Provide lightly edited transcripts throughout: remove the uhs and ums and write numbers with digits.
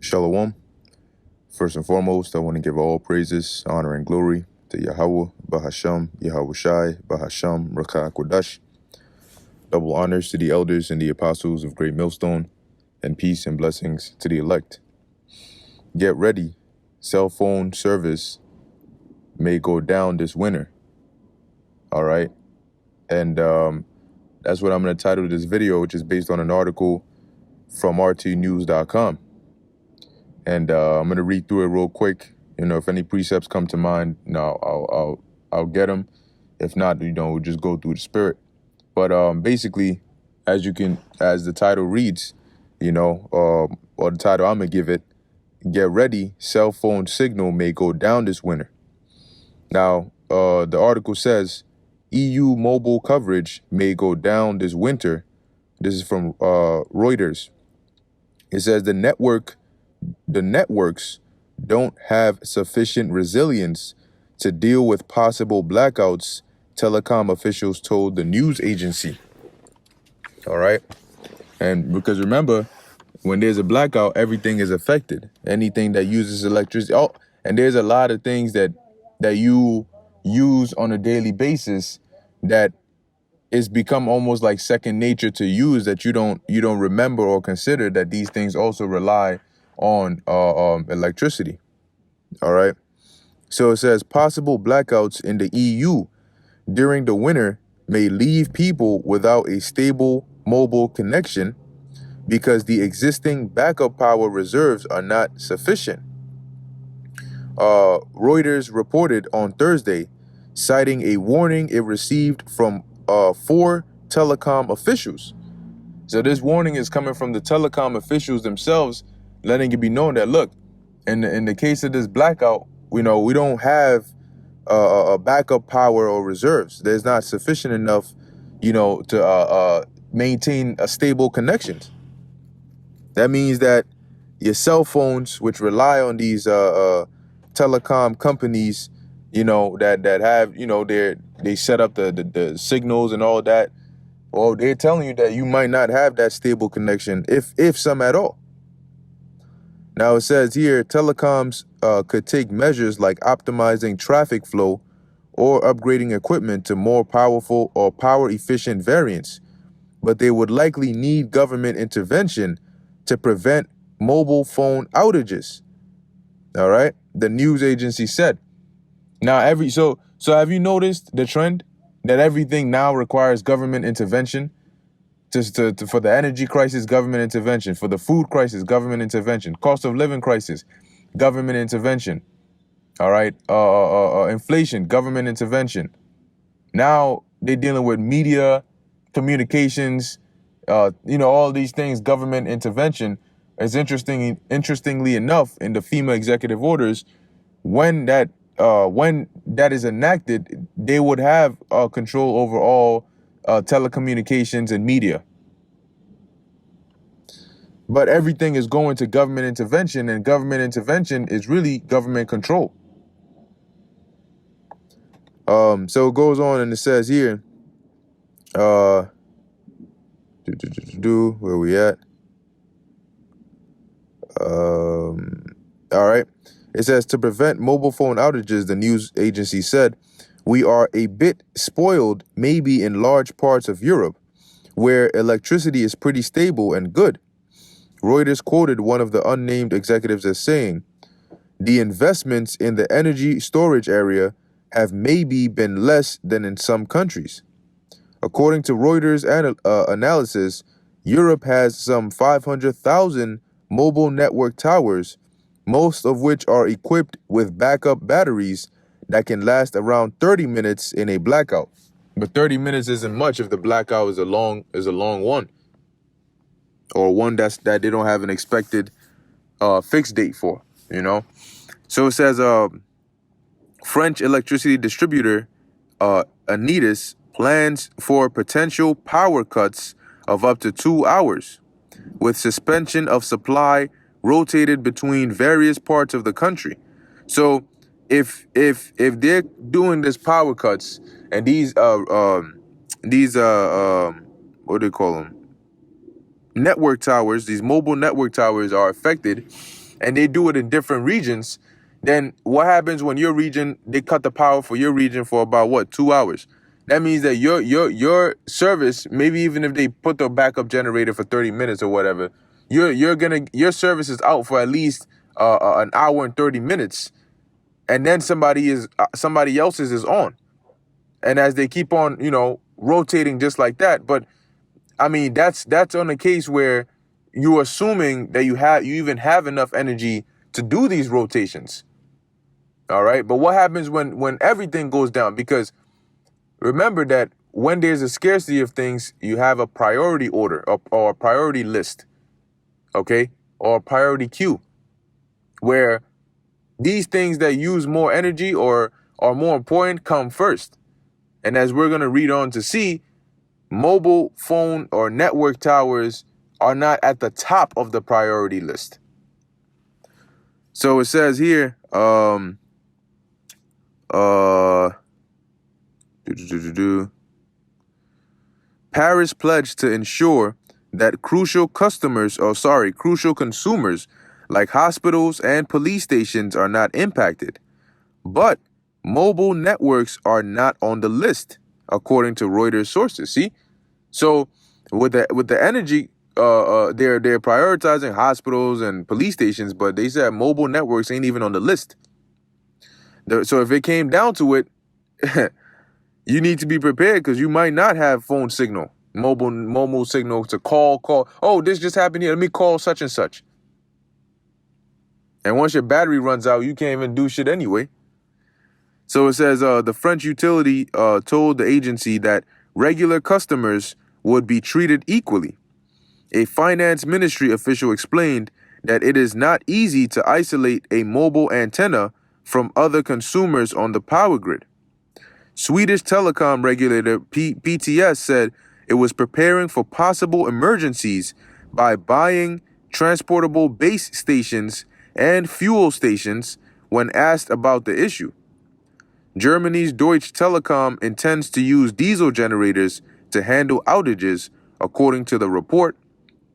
Shalom. First and foremost, I want to give all praises, honor, and glory to Yahweh, Bahasham, Yahweh Shai, Bahasham, Rakah Kodash. Double honors to the elders and the apostles of Great Millstone, and peace and blessings to the elect. Get ready. Cell phone service may go down this winter. All right. And that's what I'm going to title this video, which is based on an article from rtnews.com. And I'm going to read through it real quick. If any precepts come to mind, I'll get them. If not, we'll just go through the spirit. But basically, as the title reads, or the title I'm going to give it, get ready, cell phone signal may go down this winter. Now, the article says, EU mobile coverage may go down this winter. This is from Reuters. It says the networks don't have sufficient resilience to deal with possible blackouts, telecom officials told the news agency. All right. And because remember, when there's a blackout, everything is affected. Anything that uses electricity. Oh, and there's a lot of things that you use on a daily basis that it's become almost like second nature to use, that you don't remember or consider that these things also rely on electricity. All right. So it says possible blackouts in the EU during the winter may leave people without a stable mobile connection because the existing backup power reserves are not sufficient. Reuters reported on Thursday, citing a warning it received from 4 telecom officials. So this warning is coming from the telecom officials themselves, letting it be known that, look, in the case of this blackout, we don't have a backup power or reserves. There's not sufficient enough, to maintain a stable connection. That means that your cell phones, which rely on these telecom companies, that have, they set up the signals and all that. Well, they're telling you that you might not have that stable connection, if some at all. Now it says here, telecoms could take measures like optimizing traffic flow or upgrading equipment to more powerful or power-efficient variants, but they would likely need government intervention to prevent mobile phone outages. All right, the news agency said. Now, so have you noticed the trend that everything now requires government intervention? For the energy crisis, government intervention. For the food crisis, government intervention. Cost of living crisis, government intervention. All right, inflation, government intervention. Now they're dealing with media, communications, all these things, government intervention. It's interestingly enough, in the FEMA executive orders, when that is enacted, they would have control over all telecommunications and media. But everything is going to government intervention, and government intervention is really government control. So it goes on and it says here, where we at? All right. It says to prevent mobile phone outages, the news agency said, we are a bit spoiled, maybe in large parts of Europe, where electricity is pretty stable and good. Reuters quoted one of the unnamed executives as saying, the investments in the energy storage area have maybe been less than in some countries. According to Reuters analysis, Europe has some 500,000 mobile network towers, most of which are equipped with backup batteries that can last around 30 minutes in a blackout. But 30 minutes isn't much if the blackout is a long one, or one that they don't have an expected fixed date for, So it says French electricity distributor Enedis plans for potential power cuts of up to 2 hours, with suspension of supply rotated between various parts of the country. So if they're doing this power cuts, and these what do they call them? Network towers, these mobile network towers are affected, and they do it in different regions, then what happens when your region, they cut the power for your region for about what, 2 hours? That means that your service, maybe even if they put the backup generator for 30 minutes or whatever, your service is out for at least an hour and 30 minutes, and then somebody else's is on. And as they keep on, rotating just like that. But I mean, that's on a case where you're assuming that you even have enough energy to do these rotations. All right. But what happens when everything goes down? Because remember that when there's a scarcity of things, you have a priority order or a priority list. Okay. Or a priority queue, where these things that use more energy or are more important come first. And as we're going to read on to see, mobile phone or network towers are not at the top of the priority list. So it says here, Paris pledged to ensure that crucial consumers like hospitals and police stations are not impacted. But mobile networks are not on the list, according to Reuters sources. See, so with the energy, they're prioritizing hospitals and police stations, but they said mobile networks ain't even on the list. So if it came down to it, you need to be prepared, because you might not have phone signal, mobile signal to call. Oh, this just happened here. Let me call such and such. And once your battery runs out, you can't even do shit anyway. So it says the French utility told the agency that regular customers would be treated equally. A finance ministry official explained that it is not easy to isolate a mobile antenna from other consumers on the power grid. Swedish telecom regulator PTS said it was preparing for possible emergencies by buying transportable base stations and fuel stations when asked about the issue. Germany's Deutsche Telekom intends to use diesel generators to handle outages, according to the report.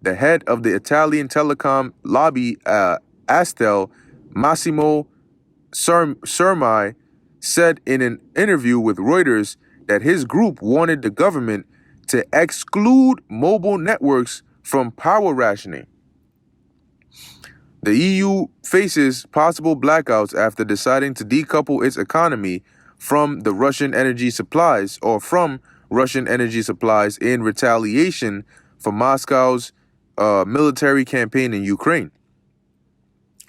The head of the Italian telecom lobby, Astel, Massimo Sermai, said in an interview with Reuters that his group wanted the government to exclude mobile networks from power rationing. The EU faces possible blackouts after deciding to decouple its economy from Russian energy supplies in retaliation for Moscow's military campaign in Ukraine.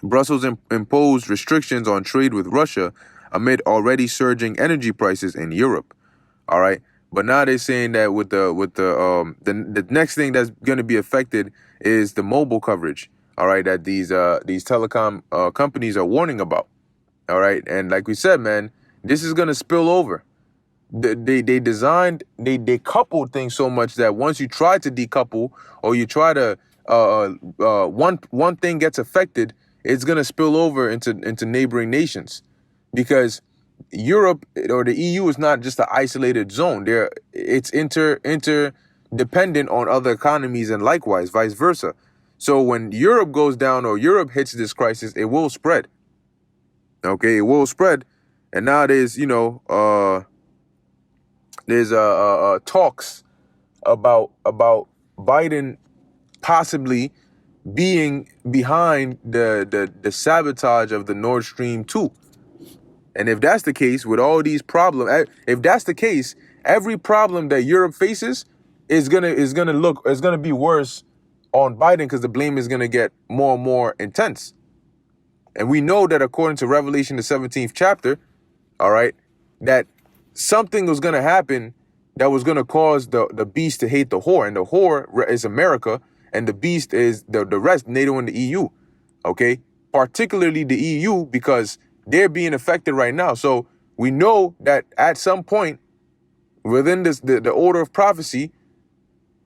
Brussels imposed restrictions on trade with Russia amid already surging energy prices in Europe. All right, but now they're saying that the next thing that's going to be affected is the mobile coverage. All right, that these telecom companies are warning about. All right, and like we said, man, this is going to spill over. They coupled things so much that once you try to decouple, or you try to one thing gets affected, it's going to spill over into neighboring nations, because Europe or the EU is not just an isolated zone. It's interdependent on other economies, and likewise vice versa. So when Europe goes down or Europe hits this crisis, it will spread. Okay, it will spread. And now there's talks about Biden possibly being behind the sabotage of the Nord Stream 2. And if that's the case, with all these problems, if that's the case, every problem that Europe faces is gonna be worse on Biden, because the blame is gonna get more and more intense. And we know that according to Revelation, the 17th chapter, all right, that something was gonna happen that was gonna cause the beast to hate the whore, and the whore is America, and the beast is the rest, NATO and the EU. Okay, particularly the EU, because they're being affected right now. So we know that at some point within the order of prophecy,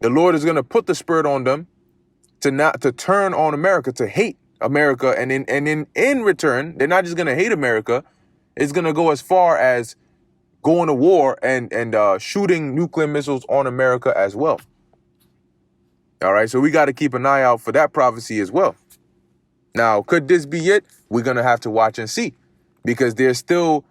the Lord is going to put the spirit on them to turn on America, to hate America, and in return, they're not just going to hate America. It's going to go as far as going to war and shooting nuclear missiles on America as well. All right, so we got to keep an eye out for that prophecy as well. Now, could this be it? We're going to have to watch and see, because there's still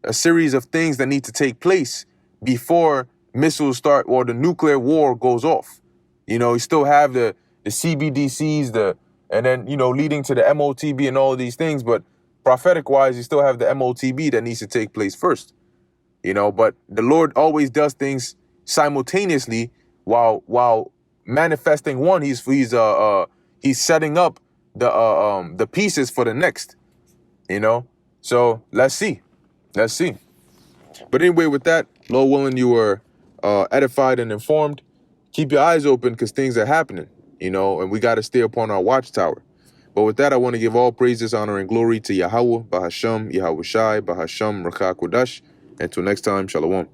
a series of things that need to take place before missiles start or the nuclear war goes off. You still have the CBDCs, and then, leading to the MOTB and all of these things. But prophetic wise, you still have the MOTB that needs to take place first. But the Lord always does things simultaneously while manifesting one. He's setting up the pieces for the next. So let's see. But anyway, with that, Lord willing, you were edified and informed. Keep your eyes open, because things are happening, and we got to stay upon our watchtower. But with that, I want to give all praises, honor, and glory to Yahweh, Bahasham, Yahweh Shai, Bahasham, Rakha Kodash. Until next time, Shalom.